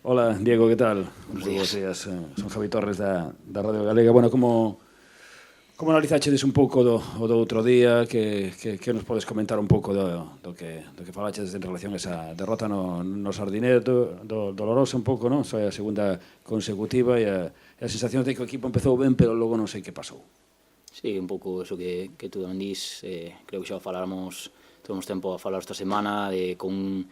Hola, Diego, que tal? Buenos Moi bons días. días. Son Javi Torres da Radio Galega. Bueno, como analizachedes un pouco o do outro día, que nos podes comentar un pouco do que falachedes en relación a esa derrota no Sardinero, dolorosa un pouco, non? Foi a segunda consecutiva e a sensación de que o equipo empezou ben, pero logo non sei que pasou. Sí, un pouco eso que tú tamén dís, creo que xa faláramos, tuvemos tempo a falar esta semana de con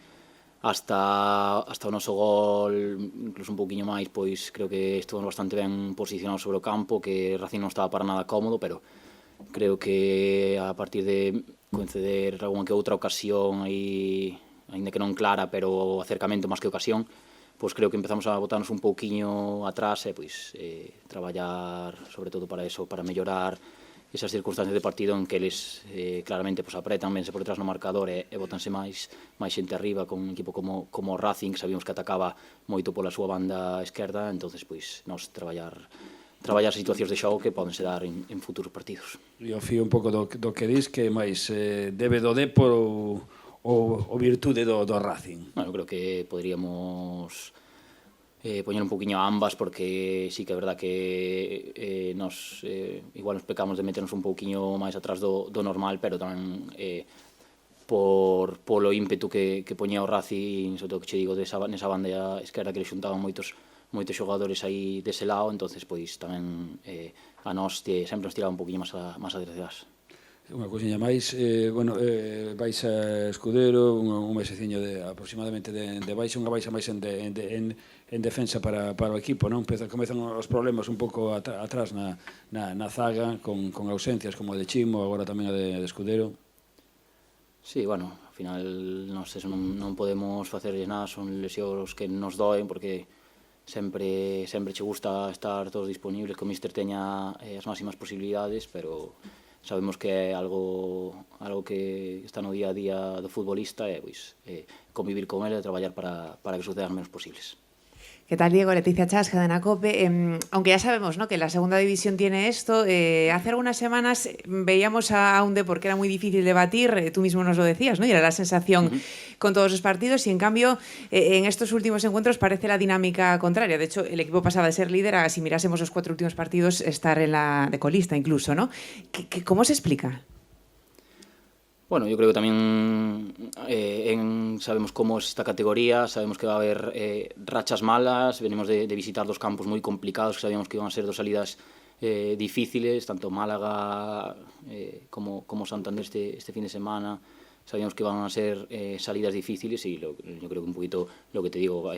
hasta o noso gol, incluso un pouquiño máis, pois creo que estuvemos bastante ben posicionados sobre o campo, que Racing non estaba para nada cómodo, pero creo que a partir de conceder algunha que outra ocasión aí, aínda que non clara, pero acercamento máis que ocasión, pois creo que empezamos a botarnos un pouquiño atrás e pois traballar sobre todo para eso, para mellorar esas circunstancias de partido en que eles claramente pois, apretan bense por detrás no marcador e botanse máis xente arriba con un equipo como o Racing, sabíamos que atacaba moito pola súa banda esquerda, entonces pois nos traballar situacións de xogo que podense dar en futuros partidos. E ao fío un pouco do que dis, que máis debe do Depor ou virtude do Racing? Bueno, creo que poderíamos poñer un poquinho a ambas, porque sí que é verdad que nos igual nos pecamos de meternos un pouquiño máis atrás do normal, pero tamén polo ímpetu que poñía o Racing, sobre todo que che digo nesa banda esquerda, que le xuntaban moitos xogadores aí dese lado, entonces pois tamén a nós sempre nos tiraba un poquinho máis a detrás. Unha cousiña máis, vais a Escudero, un meseciño aproximadamente de baixa, unha baixa máis en defensa para o equipo, non? Comezan os problemas un pouco atrás na zaga, con ausencias como a de Chimo, agora tamén a de Escudero. Sí, bueno, ao final nós eso non podemos facerles nada, son lesións que nos doen, porque sempre che gusta estar todos disponibles, que o míster teña as máximas posibilidades, pero sabemos que é algo que está no día a día do futbolista e pois convivir con ele e traballar para que sucedan menos posibles. ¿Qué tal, Diego? Leticia Chas, Cadena COPE. Aunque ya sabemos, ¿no?, que la segunda división tiene esto, hace algunas semanas veíamos a un Depor que era muy difícil de batir, tú mismo nos lo decías, ¿no? Y era la sensación con todos los partidos, y en cambio en estos últimos encuentros parece la dinámica contraria. De hecho, el equipo pasaba de ser líder a, si mirásemos los 4 últimos partidos, estar en la de colista incluso, ¿no? ¿Cómo se explica? Bueno, yo creo que también sabemos cómo es esta categoría, sabemos que va a haber rachas malas, venimos de visitar 2 campos muy complicados, que sabíamos que iban a ser 2 salidas difíciles, tanto Málaga como Santander este fin de semana, sabíamos que iban a ser salidas difíciles y yo creo que un poquito lo que te digo,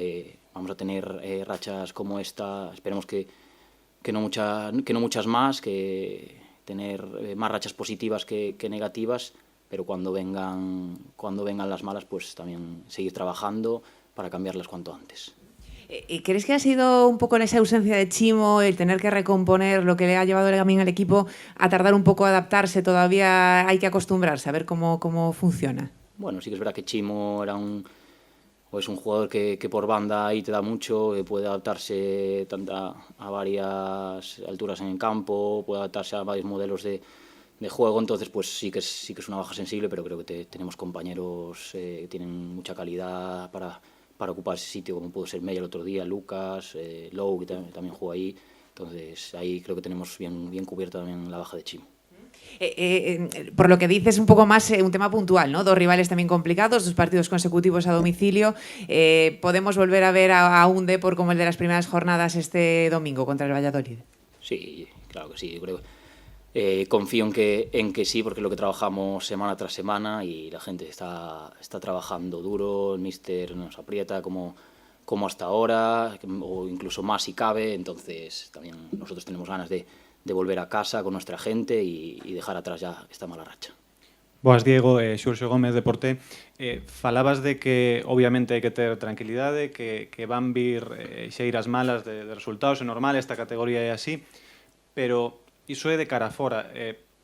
vamos a tener rachas como esta, esperemos que no muchas más, que tener más rachas positivas que negativas, pero cuando vengan las malas, pues también seguir trabajando para cambiarlas cuanto antes. ¿Crees que ha sido un poco en esa ausencia de Chimo, el tener que recomponer, lo que le ha llevado también al equipo a tardar un poco a adaptarse? Todavía hay que acostumbrarse a ver cómo funciona. Bueno, sí que es verdad que Chimo es un jugador que por banda ahí te da mucho, que puede adaptarse a varias alturas en el campo, puede adaptarse a varios modelos de juego, entonces pues sí que es una baja sensible, pero creo que tenemos compañeros que tienen mucha calidad para ocupar ese sitio, como pudo ser Mella el otro día, Lucas, Lowe, que también juega ahí, entonces ahí creo que tenemos bien cubierta también la baja de Chimo. Por lo que dices, un poco más un tema puntual, ¿no? 2 rivales también complicados, 2 partidos consecutivos a domicilio. ¿Podemos volver a ver a un Depor como el de las primeras jornadas este domingo contra el Valladolid? Sí, claro que sí, yo creo. Confío en que sí, porque es lo que trabajamos semana tras semana y la gente está trabajando duro, el míster nos aprieta como hasta ahora, o incluso más si cabe, entonces también nosotros tenemos ganas de volver a casa con nuestra gente y dejar atrás ya esta mala racha. Boas, Diego, Xurxo Gómez, Deporte. Falabas de que obviamente hai que ter tranquilidade, que van vir xeiras malas de resultados, é normal, esta categoría é así, pero iso é de cara a fora.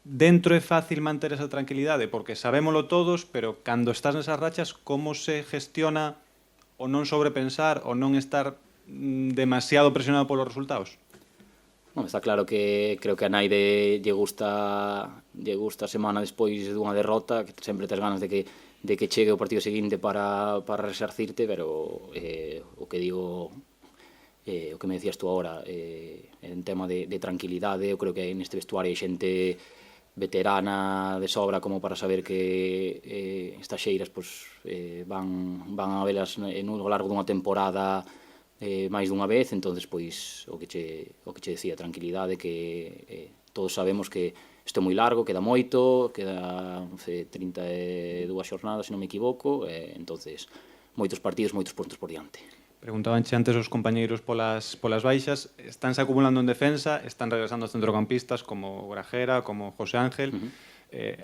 Dentro é fácil manter esa tranquilidade, porque sabémolo todos, pero cando estás nesas rachas, como se gestiona o non sobrepensar, o non estar demasiado presionado polos resultados? Bueno, está claro que creo que a naide lle gusta a semana despois dunha derrota, que sempre tes ganas de que chegue o partido seguinte para resarcirte, pero o que digo, o que me decías tú agora, en tema de tranquilidade, eu creo que neste vestuario hai xente veterana de sobra como para saber que estas xeiras pues, van a velas no largo dunha temporada máis dunha vez, entonces pois o que che decía, tranquilidade, que todos sabemos que isto é moi largo, queda moito, queda 32 xornadas, se non me equivoco, entonces moitos partidos, moitos puntos por diante. Preguntabanche antes os compañeiros polas baixas, estánse acumulando en defensa, están regresando os centrocampistas como Grajera, como José Ángel.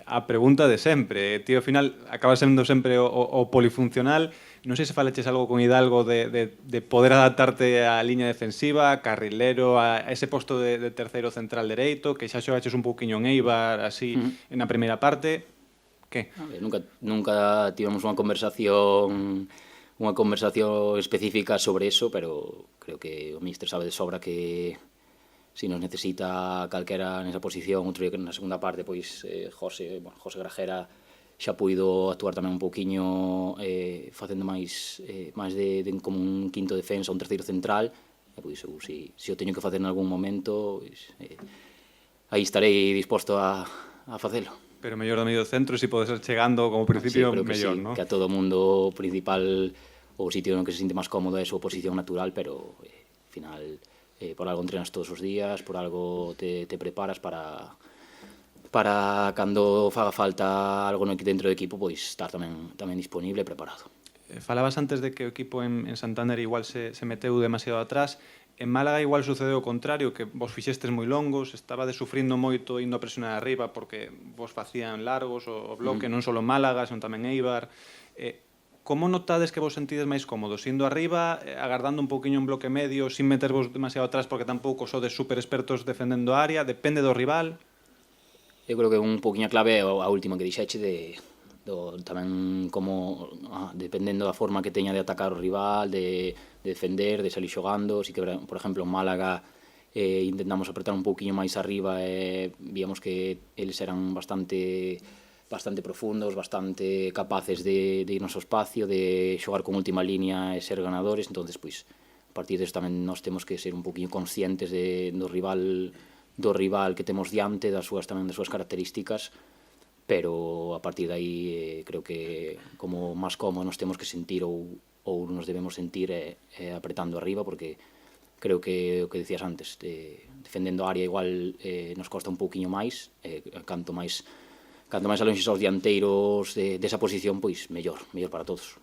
A pregunta de sempre, tío, ao final acaba sendo sempre o polifuncional. Non sei se faleches algo con Hidalgo de poder adaptarte á liña defensiva, carrilero, a ese posto de terceiro central dereito, que xa xogaches un pouquiño en Eibar, así, na primeira parte. Que? A ver, nunca tivemos unha conversación específica sobre eso, pero creo que o míster sabe de sobra que si nos necesita calquera nesa posición, outro día que na segunda parte, pois José Grajera xa puido actuar tamén un pouquiño facendo máis de como un quinto defensa, un terceiro central, e pois se o teño que facer en algún momento, pois, aí estarei disposto a facelo. Pero mellor do medio centro, se podes ir chegando como principio, sí, mellor, sí, non? Que a todo mundo principal o sitio no que se siente máis cómodo é a súa posición natural, pero ao final por algo entrenas todos os días, por algo te preparas para cando faga falta algo dentro do equipo, pois estar tamén disponible e preparado. Falabas antes de que o equipo en Santander igual se meteu demasiado atrás. En Málaga igual sucedeu o contrario, que vos fixestes moi longos, estabades sufrindo moito indo a presionar arriba porque vos facían largos o bloque, non só en Málaga, son tamén Eibar. Como notades que vos sentides máis cómodos? Indo arriba, agardando un pouquiño en bloque medio, sin metervos demasiado atrás porque tampouco sodes super expertos defendendo a área, depende do rival? Eu creo que un pouquiño a clave é a última que dixeche tamén como dependendo da forma que teña de atacar o rival, de defender, de salir xogando. Si que, por exemplo, en Málaga intentamos apretar un pouquiño máis arriba e víamos que eles eran bastante profundos, bastante capaces de irnos ao espacio, de xogar con última línea e ser ganadores. Entonces, pois, a partir disso tamén nós temos que ser un pouquiño conscientes do rival que temos diante, das súas características, pero a partir de aí creo que como máis cómodo nos temos que sentir ou nos debemos sentir apretando arriba, porque creo que o que decías antes, defendendo a área igual nos costa un pouquiño máis, canto máis alonxes aos dianteiros desa posición, pois mellor para todos.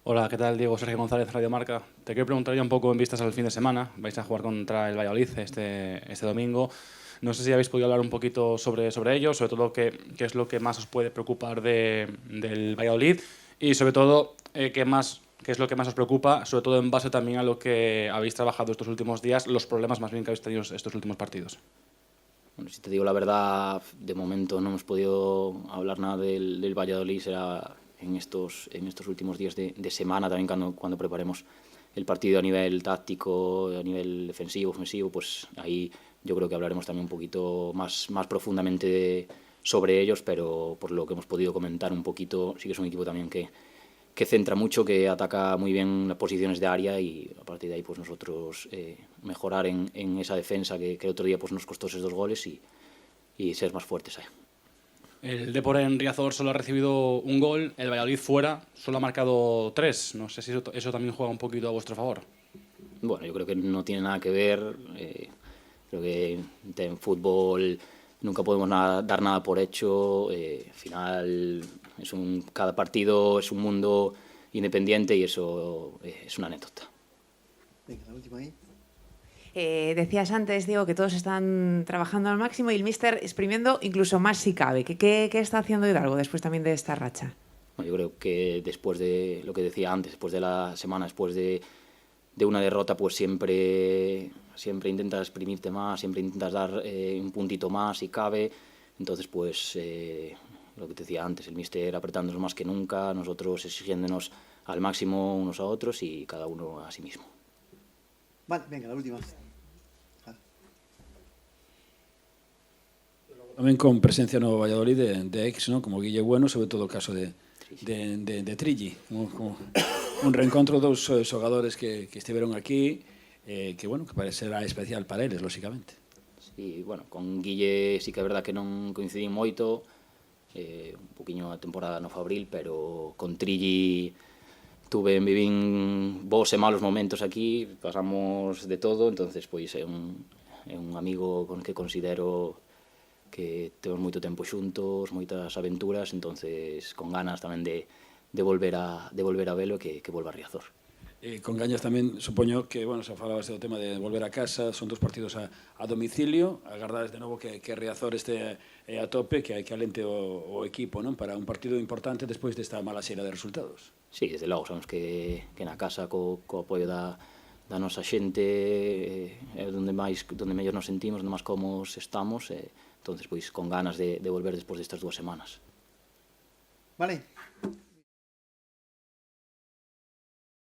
Hola, ¿qué tal? Diego Sergio González, Radio Marca. Te quiero preguntar ya un poco en vistas al fin de semana. Vais a jugar contra el Valladolid este domingo. No sé si habéis podido hablar un poquito sobre ello, sobre todo qué es lo que más os puede preocupar del Valladolid y sobre todo qué es lo que más os preocupa, sobre todo en base también a lo que habéis trabajado estos últimos días, los problemas más bien que habéis tenido estos últimos partidos. Bueno, si te digo la verdad, de momento no hemos podido hablar nada del Valladolid, será en estos últimos días de semana, también cuando preparemos el partido a nivel táctico, a nivel defensivo, ofensivo, pues ahí yo creo que hablaremos también un poquito más profundamente sobre ellos, pero por lo que hemos podido comentar un poquito, sí que es un equipo también que centra mucho, que ataca muy bien las posiciones de área, y a partir de ahí pues nosotros mejorar en esa defensa que el otro día pues nos costó esos 2 goles y ser más fuertes ahí. El Depor en Riazor solo ha recibido un gol, el Valladolid fuera solo ha marcado 3. No sé si eso también juega un poquito a vuestro favor. Bueno, yo creo que no tiene nada que ver. Creo que en fútbol nunca podemos dar nada por hecho. Al final cada partido es un mundo independiente y eso es una anécdota. Venga, la última ahí. Decías antes, Diego, que todos están trabajando al máximo y el míster exprimiendo incluso más si cabe. ¿Qué está haciendo Hidalgo después también de esta racha? Bueno, yo creo que después de lo que decía antes, después de la semana, después de una derrota, pues siempre intentas exprimirte más, siempre intentas dar un puntito más si cabe. Entonces, pues lo que te decía antes, el míster apretándonos más que nunca, nosotros exigiéndonos al máximo unos a otros y cada uno a sí mismo. Vale, venga, la última. Tamén con presencia no Valladolid de ex, ¿no? Como Guille Bueno, sobre todo o caso de Trilli, como un reencontro dos xogadores que estiveron aquí, que, bueno, que parecerá especial para eles, lóxicamente. Sí, bueno, con Guille sí que é verdad que non coincidín moito, un poquinho a temporada no Fabril, pero con Trilli vivín bons e malos momentos aquí, pasamos de todo, entonces pois é un amigo con que considero que temos moito tempo xuntos, moitas aventuras, entonces con ganas tamén de volver a velo e que volva a Riazor. Con Gañas tamén, supoño que, bueno, xa falabas do tema de volver a casa, son 2 partidos a domicilio, agardades de novo que Riazor este a tope, que alente o equipo, non? Para un partido importante despois desta mala xeira de resultados. Sí, desde logo, sabemos que na casa co apoio da nosa xente é onde mellor nos sentimos, onde máis cómodos estamos, entonces pois con ganas de volver despois destas 2 semanas. Vale.